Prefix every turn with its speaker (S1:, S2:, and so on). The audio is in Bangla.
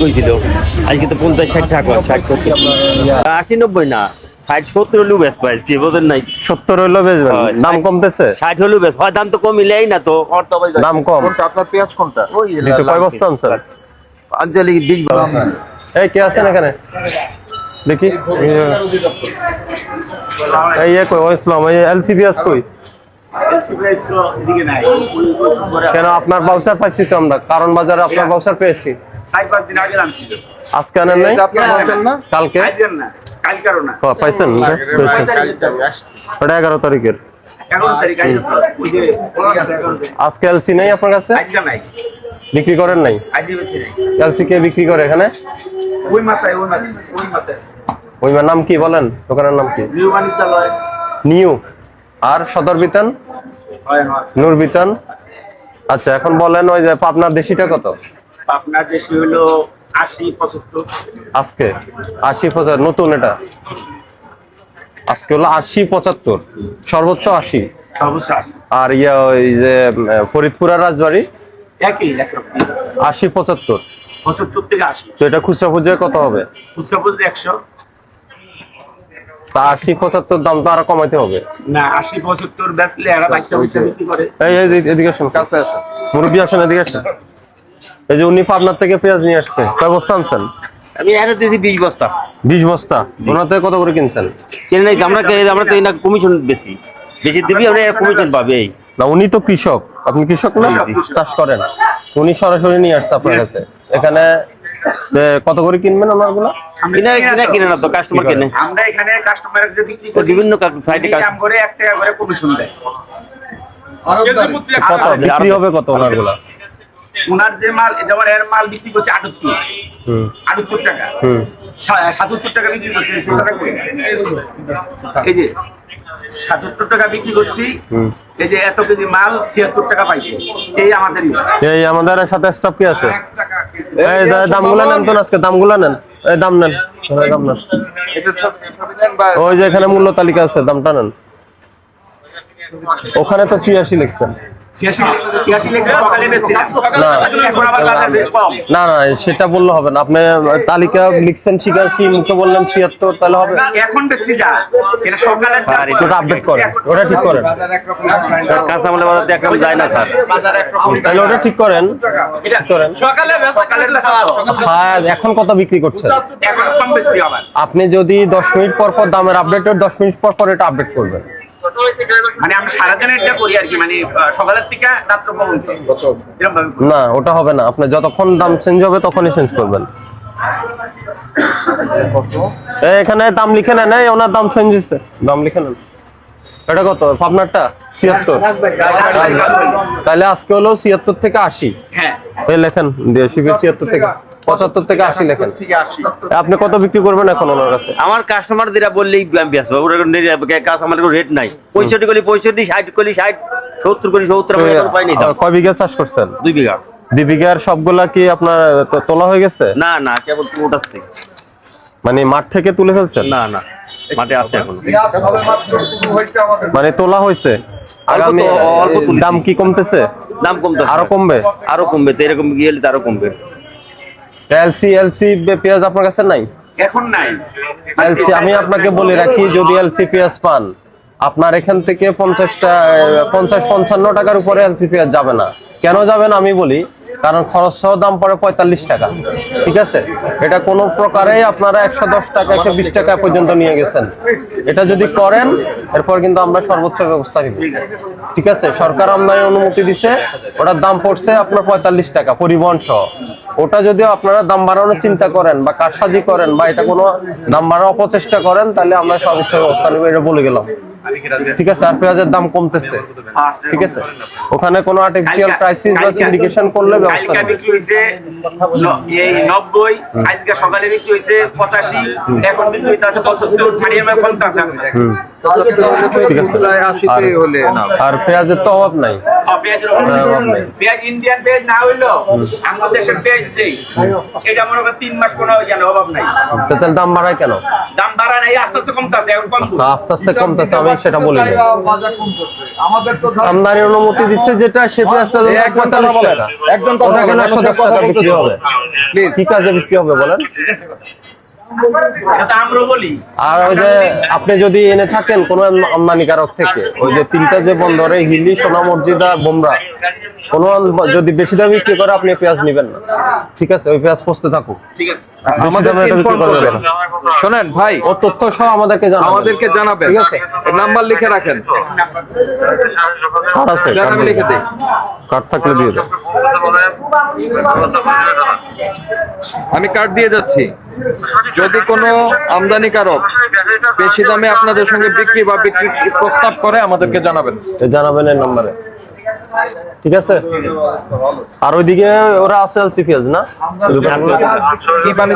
S1: কইছিল আজকে তো 50-60 টাকা 60-70 80-90 না 60-70 হলেও বেশ পাইছি বোঝেন নাই
S2: 70 হইলো বেচবেন, দাম কমতেছে
S1: 60 হলেও বেশ হয়, দাম তো কমিলেই না তো
S2: দাম কম।
S3: কোনটা আপনার পেঁয়াজ কোনটা?
S2: একটু কয় বস্তা আনছেন?
S1: আঞ্জলি 20 বস্তা।
S2: এই কে আছেন এখানে দেখি? এই কই ইসলাম, এই এলসিবিএস কই? কেন আপনার বাউচার পাইছি তো আমরা, কারণ বাজারে আপনার বাউচার পেয়েছি।
S4: 4-5 দিন আগে আনছিল।
S2: আজকে আনেন নাই?
S3: আপনার বলতেন না
S2: কালকে
S4: আজকে না, কালকেরও না।
S2: পাইছেন? ওটা 11 তারিখের।
S4: 11 তারিখ আজকে তো ওই যে 11 তারিখ।
S2: আজকে এলসি নাই আপনার কাছে?
S4: আজকে নাই,
S2: বিক্রি করেন নাই?
S4: আজকে বেশি নাই।
S2: এলসি কে বিক্রি করে এখানে?
S4: ওই মাথায়।
S2: ওই নাম কি বলেন? দোকানের নাম কি?
S4: New বাণিজ্যালয়
S2: new. আর সদর বিতান?
S4: হয় না আছে।
S2: নূর বিতান। আচ্ছা, এখন বলেন ওই যে পাবনার দেশিটা কত?
S4: আপনার দেশে হলো 80-75।
S2: আজকে 80-75 নতুন, এটা আজকে হলো 80-75, সর্বোচ্চ 80।
S4: সর্বোচ্চ 80।
S2: আর ওই যে ফরিদপুর আর রাজবাড়ী
S4: একই একরকম
S2: 80-75।
S4: 75 থেকে 80।
S2: তো এটা খুচরা পর্যায়ে কত হবে?
S4: খুচরা বলতে 100
S2: তা 80-75 দাম তো আরো কমাইতে হবে
S4: না। 80-75 বেচলে এরা বাচ্চা বিক্রি করে।
S2: এই এদিকে আসেন, কাছে আসেন, মুরব্বী আসেন, এদিকে আসেন। এই যে উনি পাবনার থেকে পেঁয়াজ নিয়ে আসছে, কয় বস্তা আনছেন?
S1: আমি এর দিয়েছি 20 বস্তা।
S2: 20 বস্তা। ওনাতে কত করে কিনছেন?
S1: কেন নাই আমরা তো না কমিশন বেশি দিবি, আমরা কমিশন পাবে এই
S2: না, উনি তো কৃষক, আপনি কৃষক না, চাষ করেন। উনি সরাসরি নিয়ে আসছে আপনার কাছে। এখানে কত করে কিনবেন ওনারগুলো?
S1: কিনে না তো কাস্টমার কিনে।
S4: আমরা এখানে কাস্টমারের কাছে বিক্রি করি,
S1: বিভিন্ন সাইডে
S4: দাম করে 1 টাকা করে কমিশন দেয়।
S2: কত বিক্রি হবে কত ওনারগুলো?
S4: উনার যে মাল, যেমন এর মাল বিক্রি করছে 78 টাকা, 77 টাকা বিক্রি করছে। এই যে 77 টাকা বিক্রি করছি, এই যে এত কেজি মাল 76 টাকা পাইছে। এই আমাদের
S2: সাথে স্টক কি আছে? এই দামগুলো নেন তো আজকে, দামগুলো নেন, এই দাম নেন, দাম নেন। ওই যে এখানে মূল্য তালিকা আছে, দামটা নেন। ওখানে তো 86 লিখছেন।
S4: 86 লেখছে, সকালে বেচছি না। এখন আবার বাজার কম।
S2: না না, সেটা বললে হবে না। আপনি তালিকা লিখছেন 86, মুখে বললেন 76, তাহলে হবে?
S4: এখন বেচছি যা, এটা সকালে
S1: স্যার
S2: ওটা আপডেট করেন, ওটা ঠিক করেন।
S1: কাঁচামালের বাজার একদম যায় না স্যার।
S2: তাহলে ওটা ঠিক করেন,
S4: এটা
S2: করেন।
S4: সকালে
S2: হ্যাঁ, এখন কত বিক্রি করছেন?
S4: এখন কম বেশি আবার।
S2: আপনি যদি 10 মিনিট পর পর দামের আপডেটের 10 মিনিট পর পর এটা আপডেট করবেন।
S4: মানে আমরা সারাদিন এটা করি আর কি, মানে সকালের থেকে রাত্র পর্যন্ত এরকম ভাবে।
S2: না, ওটা হবে না। আপনি যতক্ষণ দাম চেঞ্জ হবে তখনই চেঞ্জ করবেন। এখানে দাম লিখে নেন, ওনার দাম চেঞ্জ হচ্ছে, দাম লিখে নেন। এটা কত? পাবনারটা 76, তাহলে আজকে হলো 76 থেকে 80।
S4: হ্যাঁ,
S2: এই লেখেন 76 থেকে 75 থেকে 80 লেখেন। আপনি কত বিক্রি করবেন এখন ওনার কাছে?
S1: আমার কাস্টমার দিরা বললেই আমি বেচবো, ওর কাস্টমারের কোনো রেট নাই। 65 কলি 65, 60 কলি 60, 70 কলি 70 পাই নাই দাম।
S2: কয় বিঘা চাষ করছেন?
S1: 2 বিঘা।
S2: 2 বিঘার সবগুলা কি আপনার তোলা হয়ে গেছে?
S1: না না, কেবল উঠাচ্ছি।
S2: মানে মাঠ থেকে তুলে ফেলছেন?
S1: না না, মাঠে আছে এখন।
S2: মানে তোলা হয়েছে, আগামী দাম কি কমতেছে?
S1: দাম কমতে
S2: আরো কমবে?
S1: আরো কমবে তো, এরকম গেলে আরো কমবে।
S2: এলসি পেঁয়াজ আপনার কাছে নাই?
S4: এখন নাই
S2: এলসি আমি আপনাকে বলে রাখি, যদি এলসি পেঁয়াজ পান, আপনার এখান থেকে 50-55 টাকার উপরে এলসি পেঁয়াজ যাবে না। কেন যাবে না আমি বলি, কারণ খরচ সহ দাম পড়ে 45 টাকা। ঠিক আছে, এটা কোনো প্রকারে আপনারা 110 টাকা 120 টাকা পর্যন্ত নিয়ে গেছেন। এটা যদি করেন, এরপর কিন্তু আমরা সর্বোচ্চ ব্যবস্থা নিব। ঠিক আছে, সরকার আমদানি অনুমতি দিছে, ওটার দাম পড়ছে আপনার 45 টাকা পরিবহন সহ। ওটা যদি আপনারা দাম বাড়ানোর চিন্তা করেন বা কারসাজি করেন বা এটা কোনো দাম বাড়ানোর অপচেষ্টা করেন, তাহলে আমরা সর্বোচ্চ ব্যবস্থা নিব, এটা বলে গেলাম। ঠিক আছে, আর পেঁয়াজের দাম কমতেছে। ঠিক আছে, ওখানে কোনো আর্টিফিশিয়াল ক্রাইসিস বা সিন্ডিকেশন করলে ব্যবস্থা
S4: কালকে বিক্রি হইছে এই 90, আজকে সকালে বিক্রি হইছে 85, এখন বিক্রি হইতাছে 75, খাড়ির মধ্যে কমতে আছে।
S2: ঠিক আছে।
S3: প্রায় 80 হলে না।
S2: আর পেঁয়াজের তো অভাব নাই।
S4: পেঁয়াজের অভাব নেই। পেঁয়াজ ইন্ডিয়ান পেঁয়াজ না হইলো আমাদের দেশের পেঁয়াজ যেই এটা মনে করেন 3 মাস কোনো অভাব নাই।
S2: তেল দাম বাড়ায় কেন?
S4: দাম বাড়া নাই, আস্তে আস্তে কমতাছে, এখন কমবো।
S2: আস্তে আস্তে কমতেছে, আমি সেটা বলি না।
S5: বাজার কমতেছে আমাদের তো
S2: আমদানির অনুমতি দিচ্ছে যেটা, সে পেঁয়াজটা যদি
S3: একজন কথা
S2: 140
S3: বলেন,
S2: টাকা,
S3: একজন কথা
S2: ওটা কেন
S3: বলেন,
S2: 110 টাকা বিক্রি হবে?
S3: প্লিজ।
S2: কি কাজে বিক্রি হবে বলেন?
S4: এটা তো আমরা বলি।
S2: আর ওই যে আপনি যদি এনে থাকেন কোন আমদানিকারক থেকে, ওই যে 3টা যে বন্দরে হিলি, সোনা মসজিদা, বোমরা, কোন যদি বেশি দামে বিক্রি করে আপনি পেঁয়াজ নেবেন না, ঠিক আছে? ওই পেঁয়াজ পচতে থাকুক,
S4: ঠিক আছে।
S3: আমাদের
S2: দামে এটা বিক্রি
S3: ইনফর্ম
S2: করা
S3: করবেন।
S2: যাবে না।
S3: শোনেন ভাই,
S2: ও তথ্য সহ আমাদেরকে
S3: জানাবেন,
S2: ঠিক আছে?
S3: নাম্বার লিখে রাখেন,
S2: কার্ড আছে,
S3: দেন আমি লিখে দিই।
S2: কার্ড থাকলে দিয়ে দেন।
S3: আমি কার্ড দিয়ে যাচ্ছি। যদি কোনো আমদানিকারক বেশি দামে আপনাদের সঙ্গে বিক্রি বা বিক্রি প্রস্তাব করে আমাদেরকে জানাবেন।
S2: জানাবেন এই নম্বরে, ঠিক আছে? আর ওইদিকে ওরা আছে এলসি পেঁয়াজ না?
S3: কি বাণিজ্য